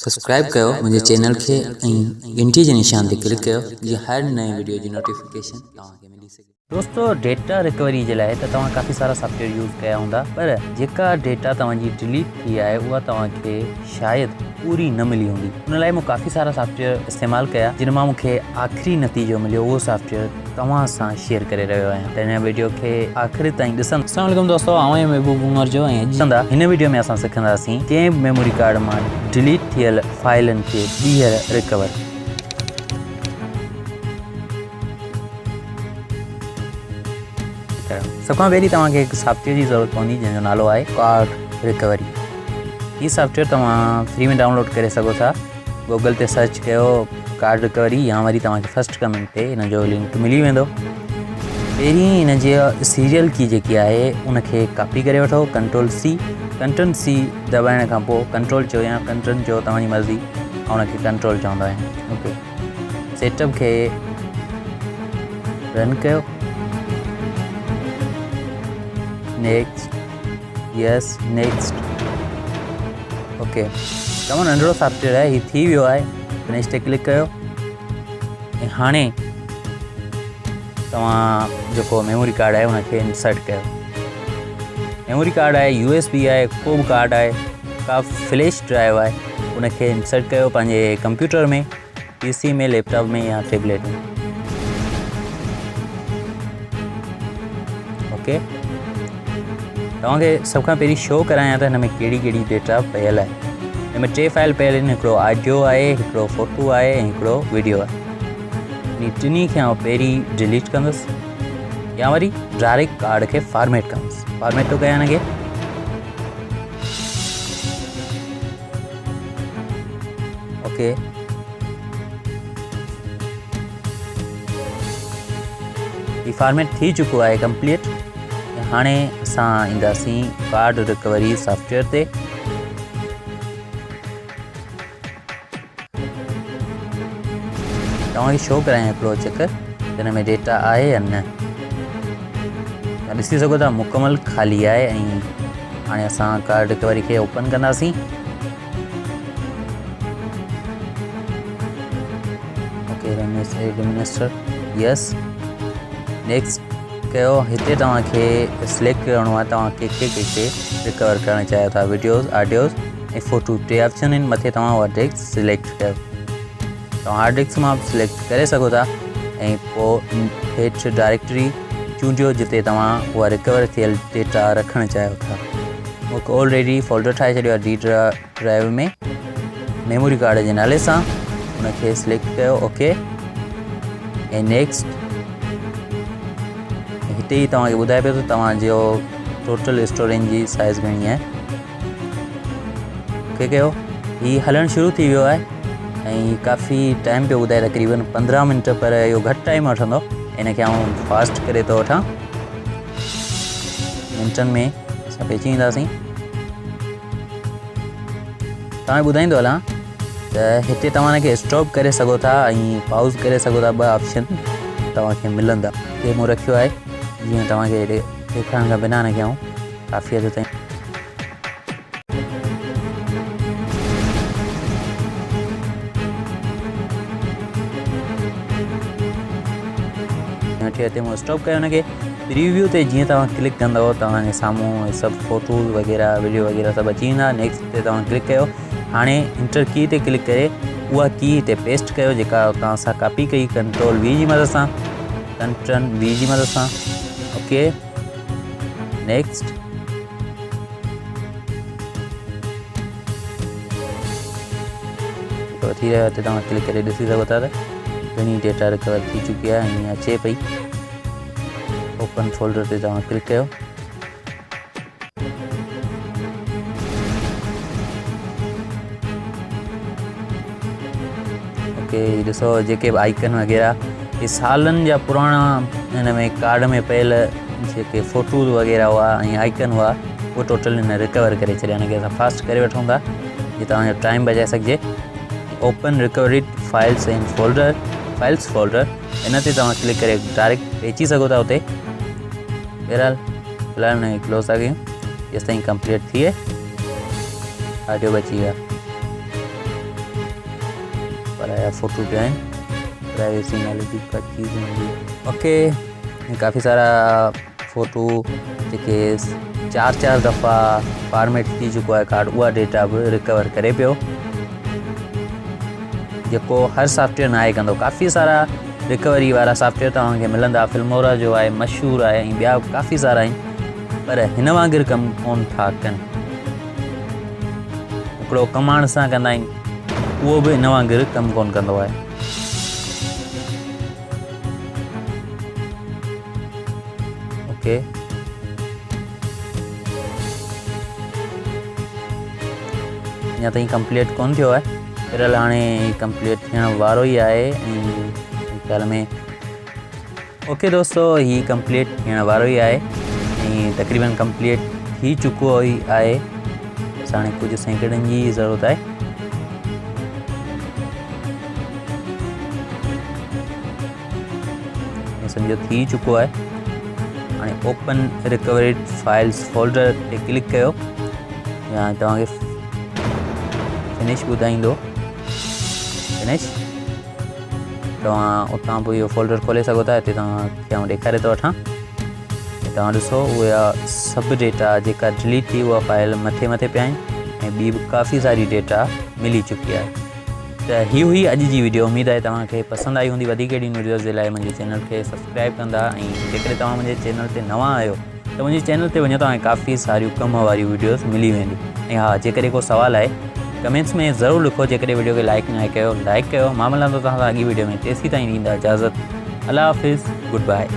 Subscribe कयो मुझे channel खे घंटी के निशान ते क्लिक कयो जी हर नए वीडियो की नोटिफिकेशन तव्हांखे मिली सके। दोस्तों डेटा रिकवरी के लिए तव्हां काफ़ी सारा सॉफ्टवेयर यूज़ कया हूंदा पर जेका डेटा तव्हांजी डिलीट थी है उहा तव्हांखे शायद पूरी न मिली होंदी। उन लाइ मूं काफ़ी सारा सॉफ्टवेयर इस्तेमाल कया जिन मां मूंखे आखिरी नतीजो मिलियो वो सॉफ्टवेयर तव्हां सां शेयर करे रहियो आहियां। त हिन वीडियो खे आख़िर ताईं ॾिसंदा। अस्सलाम वालेकुम दोस्तों, आऊं महबूब उमर जो ऐं ॾिसंदा हिन वीडियो में असां सिखंदासीं कंहिं मेमोरी कार्ड मां डिलीट थियल फाइलनि खे ॿीहर रिकवर। सब खां पहिरीं तव्हांखे हिकु सॉफ्टवेयर जी ज़रूरत पवंदी जंहिंजो नालो आहे कार्ड रिकवरी। हीअ सॉफ्टवेयर तव्हां फ्री में डाउनलोड करे सघो था। गूगल ते सर्च कयो कार्ड रिकवरी या वरी तव्हांखे फर्स्ट कमेंट ते हिन जो लिंक मिली वेंदो। पहिरीं हिन जे सीरियल की जेकी आहे उनखे कॉपी करे वठो, कंट्रोल सी दबाइण खां पोइ कंट्रोल चयो या कंट्रोल चयो तव्हांजी मर्ज़ी, ऐं उनखे कंट्रोल चवंदा आहिनि। ओके, सेटअप खे रन कयो, नेक्स्ट, यस नेक्स्ट। ओके, तमामु नंढिड़ो सॉफ्टवेयर आहे, हीउ थी वियो आहे। फिनिश ते क्लिक कयो ऐं हाणे तव्हां जेको मेमोरी कार्ड आहे उनखे इंसर्ट कयो। मेमोरी कार्ड आहे, USB आहे, को बि कार्ड आहे, का फ्लैश ड्राइव आहे, उनखे इंसर्ट कयो पंहिंजे कंप्यूटर में, PC में, लैपटॉप में या टैबलेट में। ओके, तव्हांखे सभ खां पहिरीं शो करायां त हिन में कहिड़ी कहिड़ी डेटा पयल आहे। हिन में 3 फाइल पयल आहिनि, हिकिड़ो ऑडियो आहे, हिकिड़ो फोटो आहे ऐं हिकिड़ो वीडियो आहे। इन टिनी खे आउं पहिरीं डिलीट कंदुसि या वरी डायरेक्ट कार्ड खे फॉर्मेट कंदुसि। फॉर्मेट थो कयां हिनखे। ओके, ही फॉर्मेट थी चुको आहे कंप्लीट। हाणे असां ईंदासीं कार्ड रिकवरी सॉफ्टवेयर ते। तव्हांखे शो करायां हिकिड़ो चकर हिन में डेटा आहे या न। तव्हां ॾिसी सघो था मुकमल ख़ाली आहे। ऐं हाणे असां कार्ड रिकवरी खे ओपन कंदासीं। ओके, एडमिनिस्टर, यस नेक्स्ट कयो। हिते तव्हांखे सिलेक्ट करिणो आहे तव्हां कंहिंखे रिकवर करणु चाहियो था, वीडियोज़, ऑडियोज़ ऐं फ़ोटो। 3 ऑप्शन आहिनि, मथे तव्हां उहा डिस्क सिलेक्ट कयो। तव्हां हार्ड डिस्क मां बि सिलेक्ट करे सघो था ऐं पोइ हेठि डायरेक्टरी चूंडियो जिते तव्हां उहा रिकवर थियल डेटा रखणु चाहियो था। मूंखे ऑलरेडी फोल्डर ठाहे छॾियो आहे D ड्राइव में मेमोरी कार्ड जे नाले सां, उनखे सिलेक्ट कयो। ओके ऐं नेक्स्ट। हिते ई तव्हांखे ॿुधाए पियो त तव्हांजो टोटल स्टोरेज जी साइज़ घणी आहे। ओके कयो, हीउ हलणु शुरू थी वियो आहे ऐं काफ़ी टाइम पियो ॿुधाए, तक़रीबन 15 मिंट, पर इहो घटि टाइम वठंदो। हिनखे आउं फास्ट करे थो वठां। मिंटनि में असां पहुची वेंदासीं। तव्हांखे ॿुधाईंदो हलां त हिते तव्हां हिनखे स्टॉप करे सघो था ऐं पाउज़ करे सघो था। 2 ऑप्शन तव्हांखे मिलंदा। इहे मूं रखियो आहे जीअं तव्हांखे ॾेखारण खां बिना हिनखे आउं काफ़ी हद ताईं हिते मूं स्टॉप कयो हुनखे। रिव्यू ते जीअं तव्हां क्लिक कंदव तव्हांजे साम्हूं सभु फ़ोटोज़ वग़ैरह, वीडियो वग़ैरह सभु अची वेंदा। नेक्स्ट ते तव्हां क्लिक कयो। हाणे इंटर की ते क्लिक करे उहा की हिते पेस्ट कयो जेका तव्हां सां कॉपी कई, कंट्रोल V जी मदद सां, कंट्रोल V जी मदद सां। Okay next. थी रहियो हिते तव्हां क्लिक करे ॾिसी सघो था त घणी डेटा रिकवर थी चुकी आहे ऐं अचे पई। ओपन फोल्डर ते तव्हां क्लिक कयो। ओके, ॾिसो जेके बि आइकन वग़ैरह इहे सालनि जा पुराणा हिन में कार्ड में पयल जेके फ़ोटोज़ वग़ैरह हुआ ऐं आइकन हुआ उहो टोटल हिन रिकवर करे छॾिया। हिनखे असां फास्ट करे वठूं था जीअं तव्हांजो टाइम बचाए सघिजे। Open recovered files and files folder, हिन ते तव्हां क्लिक करे डायरेक्ट पहुची सघो था उते। बहरहाल फ़िलहाल हिनखे क्लोज़ था कयूं जेसिताईं कंप्लीट थिए। ऑडियो बची विया। पर आया फ़ोटो पिया आहिनि, प्राइवेसी नाले जी का चीज़ हूंदी। ओके, काफ़ी सारा फ़ोटो जेके 4 दफ़ा फॉर्मेट थी चुको आहे कार्ड, उहा डेटा बि रिकवर करे पियो, जेको हर सॉफ्टवेयर न आहे कंदो। काफ़ी सारा रिकवरी वारा सॉफ्टवेयर तव्हांखे मिलंदा, फिल्मोरा जो आहे, मशहूरु आहे, ऐं ॿिया काफ़ी सारा आहिनि, पर हिन वांगुरु कमु कोन था कनि। हिकिड़ो कमांड सां कंदा आहिनि, उहो बि हिन वांगुरु कमु कोन कंदो आहे। ओके, अञा ताईं कंप्लीट कोन थियो आहे, फिलहाल हाणे कंप्लीट थियण वारो ई आहे ऐं ख़्याल में। ओके दोस्तो, हीअ कंप्लीट थियण वारो ई आहे ऐं तक़रीबन कंप्लीट थी चुको ई आहे। बसि हाणे कुझु सेकंडनि जी ज़रूरत आहे। सम्झो थी चुको आहे। हाणे ओपन रिकवर्ड फाइल्स फोल्डर ते क्लिक कयो, या तव्हांखे फिनिश ॿुधाईंदो। फिनिश, तव्हां उतां पोइ इहो फोल्डर खोले सघो था। हिते तव्हांखे आउं ॾेखारे थो वठां, तव्हां ॾिसो उहा सभु डेटा जेका डिलीट थी उहा फाइल मथे पिया आहिनि, ऐं ॿी बि काफ़ी सारी डेटा मिली चुकी आहे। त ही हुई अॼु जी वीडियो। उमेद आहे तव्हांखे पसंदि आई हूंदी। वधीक अहिड़ी वीडियोज़ जे लाइ मुंहिंजे चैनल खे सब्सक्राइब कंदा, ऐं जेकॾहिं तव्हां मुंहिंजे चैनल ते नवां आहियो त मुंहिंजे चैनल ते वञो, तव्हांखे काफ़ी सारियूं कम वारियूं वीडियोज़ मिली वेंदियूं। ऐं हा, जेकॾहिं को सुवालु आहे कमेंट्स में ज़रूरु लिखो। जेकॾहिं वीडियो खे लाइक न कयो, लाइक कयो। मां मिलंदो तव्हां सां अॻी वीडियो में। तेसीं ताईं ॾींदा इजाज़त। अल्लाह हाफ़िज़, गुड बाय।